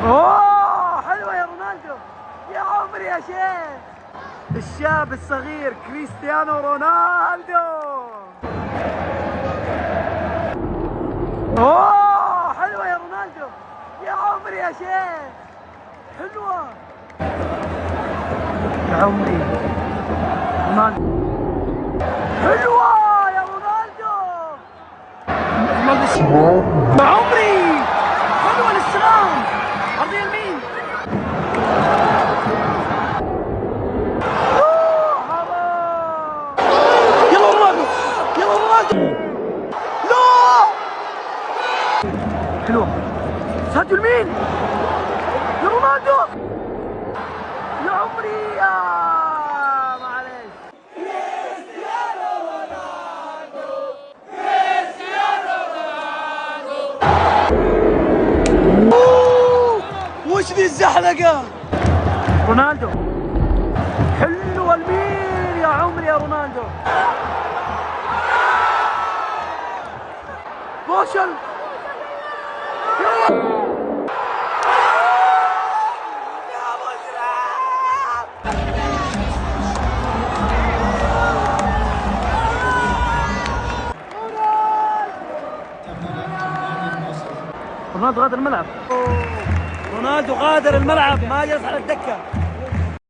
اوه حلوة يا رونالدو، يا عمري يا شيخ. الشاب الصغير كريستيانو رونالدو. اوه حلوة يا رونالدو، يا عمري يا شيخ. حلوة يا عمري رونالدو. حلوة يا رونالدو. يا عمري حلوة الاستلام. عرضية يمين. يلا رونالدو، يلا رونالدو. لا حلوة ساديو اليمين. يا رونالدو يا عمري يا معلش. كريستيانو رونالدو، كريستيانو رونالدو. وش ذي الزحلقة؟ رونالدو حلوة اليمين يا عمري يا رونالدو. بوشل رونالدو غادر الملعب. رونالدو غادر الملعب، ما جلس على الدكة.